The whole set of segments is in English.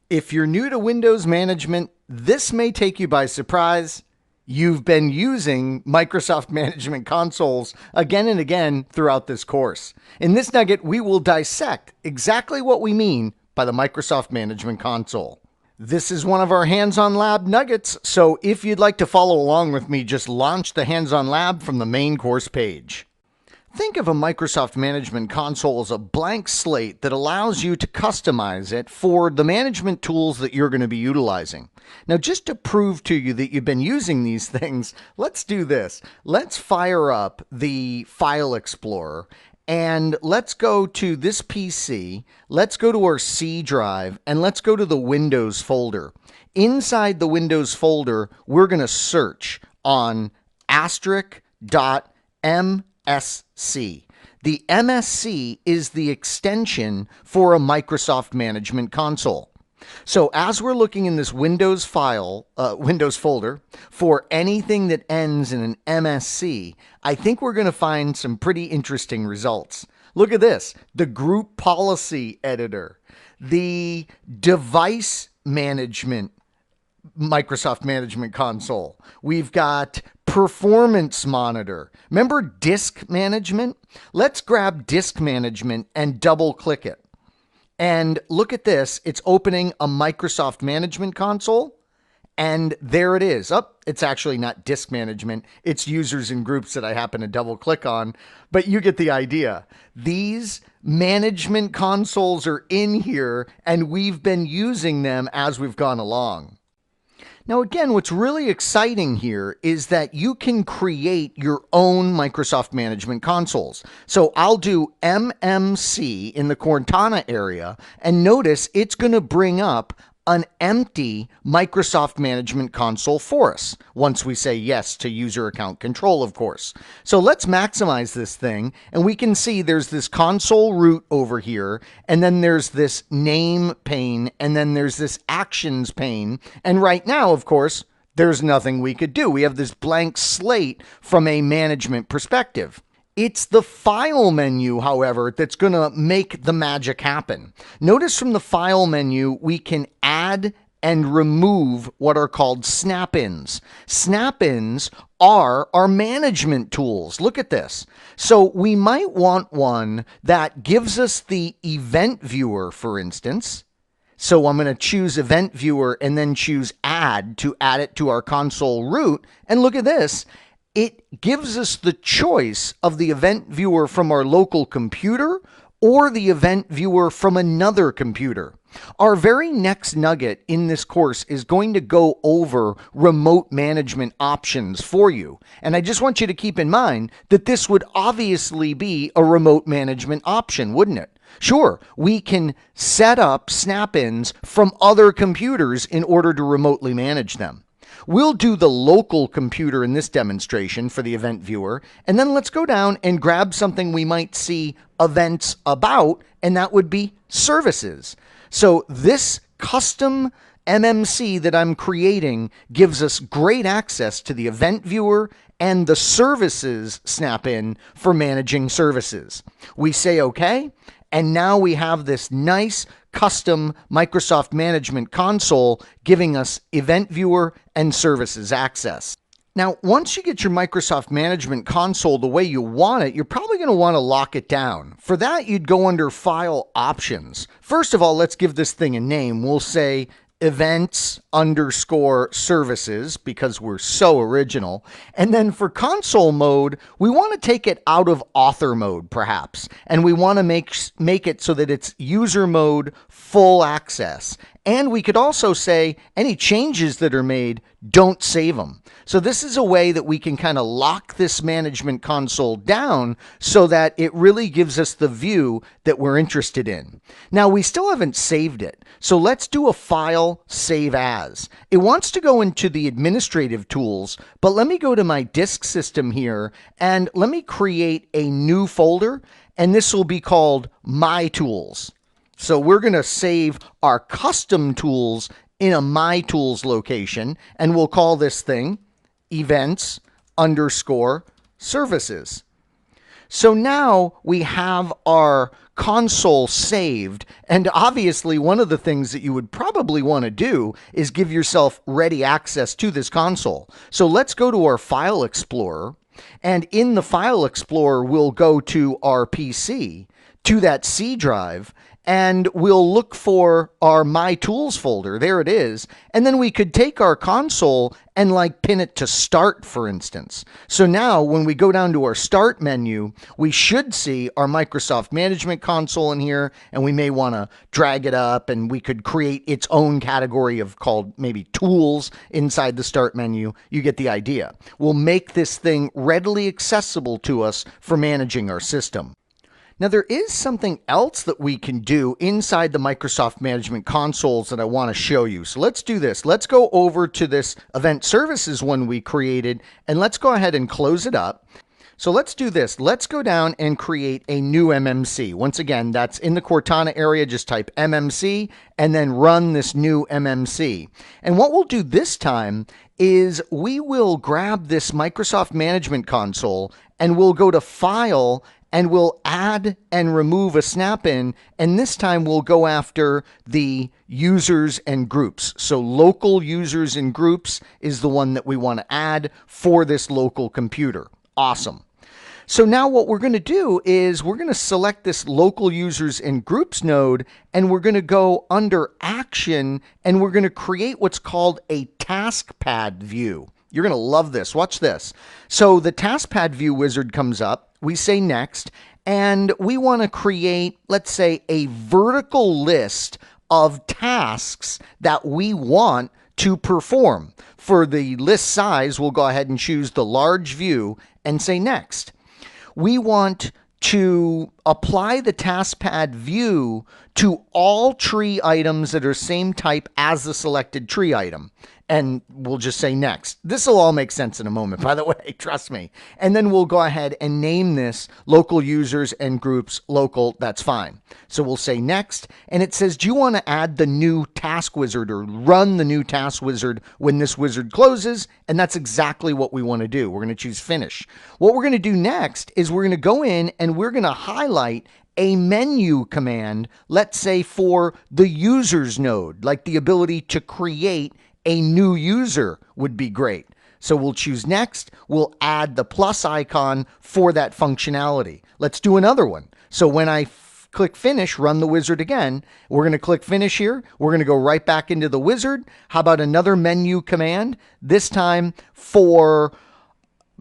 If you're new to Windows management, this may take you by surprise. You've been using Microsoft Management Consoles again and again throughout this course. In this nugget, we will dissect exactly what we mean by the Microsoft Management Console. This is one of our hands-on lab nuggets, so if you'd like to follow along with me, just launch the hands-on lab from the main course page. Think of a Microsoft Management Console as a blank slate that allows you to customize it for the management tools that you're going to be utilizing. Now, just to prove to you that you've been using these things, let's do this. Let's fire up the File Explorer and let's go to this PC. Let's go to our C drive and let's go to the Windows folder. Inside the Windows folder, we're going to search on *.msc. The MSC is the extension for a Microsoft Management Console. So as we're looking in this Windows folder for anything that ends in an MSC, I think we're going to find some pretty interesting results. Look at this: the group policy editor, the device management Microsoft Management Console. We've got performance monitor. Remember disk management? Let's grab disk management and double click it. And look at this. It's opening a Microsoft Management Console. And there it is. Oh, it's actually not disk management. It's users and groups that I happen to double click on. But you get the idea. These management consoles are in here and we've been using them as we've gone along. Now, again, what's really exciting here is that you can create your own Microsoft Management Consoles. So I'll do MMC in the Cortana area, and notice it's going to bring up an empty Microsoft Management Console for us, once we say yes to user account control, of course. So let's maximize this thing, and we can see there's this console root over here, and then there's this name pane, and then there's this actions pane, and right now, of course, there's nothing we could do. We have this blank slate from a management perspective. It's the file menu, however, that's going to make the magic happen. Notice from the file menu, we can add and remove what are called snap-ins. Snap-ins are our management tools. Look at this. So we might want one that gives us the event viewer, for instance. So I'm going to choose event viewer and then choose add to add it to our console root. And look at this. It gives us the choice of the event viewer from our local computer or the event viewer from another computer. Our very next nugget in this course is going to go over remote management options for you. And I just want you to keep in mind that this would obviously be a remote management option, wouldn't it? Sure, we can set up snap-ins from other computers in order to remotely manage them. We'll do the local computer in this demonstration for the event viewer, and then let's go down and grab something we might see events about, and that would be services. So this custom MMC that I'm creating gives us great access to the event viewer and the services snap-in for managing services. We say okay, and now we have this nice custom Microsoft Management Console giving us event viewer and services access. Now, once you get your Microsoft Management Console the way you want it, you're probably going to want to lock it down. For that, you'd go under File Options. First of all, let's give this thing a name. We'll say events_services because we're so original. And then for console mode, we want to take it out of author mode, perhaps. And we want to make it so that it's user mode full access. And we could also say any changes that are made, don't save them. So this is a way that we can kind of lock this management console down so that it really gives us the view that we're interested in. Now, we still haven't saved it. So let's do a file save as. It wants to go into the administrative tools, but let me go to my disk system here and let me create a new folder, and this will be called My Tools. So we're going to save our custom tools in a My Tools location, and we'll call this thing events_services. So now we have our console saved. And obviously, one of the things that you would probably want to do is give yourself ready access to this console. So let's go to our File Explorer. And in the File Explorer, we'll go to our PC, to that C drive, and we'll look for our My Tools folder. There it is. And then we could take our console and like pin it to Start, for instance. So now when we go down to our Start menu, we should see our Microsoft Management Console in here, and we may want to drag it up, and we could create its own category of called maybe Tools inside the Start menu. You get the idea. We'll make this thing readily accessible to us for managing our system. Now, there is something else that we can do inside the Microsoft Management Consoles that I want to show you. So let's do this. Let's go over to this Event Services one we created, and let's go ahead and close it up. So let's do this. Let's go down and create a new MMC. Once again, that's in the Cortana area. Just type MMC and then run this new MMC. And what we'll do this time is we will grab this Microsoft Management Console and we'll go to File and we'll add and remove a snap-in, and this time we'll go after the users and groups. So local users and groups is the one that we want to add for this local computer. Awesome. So now what we're going to do is we're going to select this local users and groups node, and we're going to go under Action, and we're going to create what's called a TaskPad view. You're going to love this. Watch this. So the TaskPad view wizard comes up. We say Next, and we want to create, let's say, a vertical list of tasks that we want to perform. For the list size, we'll go ahead and choose the large view and say Next. We want to apply the TaskPad view to all tree items that are same type as the selected tree item. And we'll just say Next. This will all make sense in a moment, by the way, trust me. And then we'll go ahead and name this local users and groups local. That's fine. So we'll say Next. And it says, do you want to add the new task wizard or run the new task wizard when this wizard closes? And that's exactly what we want to do. We're going to choose Finish. What we're going to do next is we're going to go in and we're going to highlight a menu command, let's say for the users node, like the ability to create a new user would be great. So we'll choose Next. We'll add the plus icon for that functionality. Let's do another one. So when I click Finish, run the wizard again, we're going to click Finish here. We're going to go right back into the wizard. How about another menu command? This time for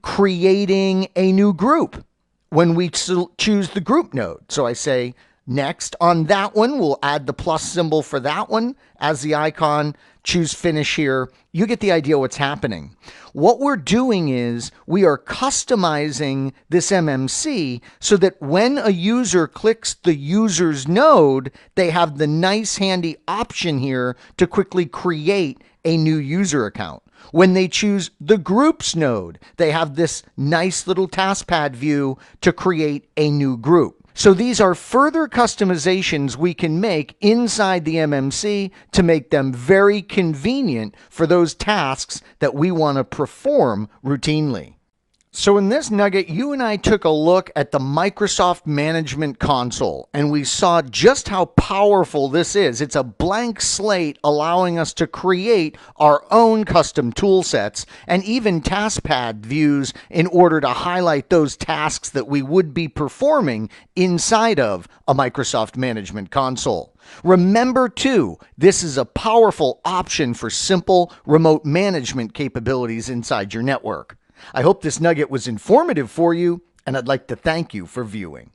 creating a new group when we choose the group node. So I say Next. On that one, we'll add the plus symbol for that one as the icon. Choose Finish here. You get the idea what's happening. What we're doing is we are customizing this MMC so that when a user clicks the user's node, they have the nice handy option here to quickly create a new user account. When they choose the groups node, they have this nice little TaskPad view to create a new group. So these are further customizations we can make inside the MMC to make them very convenient for those tasks that we want to perform routinely. So in this nugget, you and I took a look at the Microsoft Management Console, and we saw just how powerful this is. It's a blank slate allowing us to create our own custom tool sets and even TaskPad views in order to highlight those tasks that we would be performing inside of a Microsoft Management Console. Remember, too, this is a powerful option for simple remote management capabilities inside your network. I hope this nugget was informative for you, and I'd like to thank you for viewing.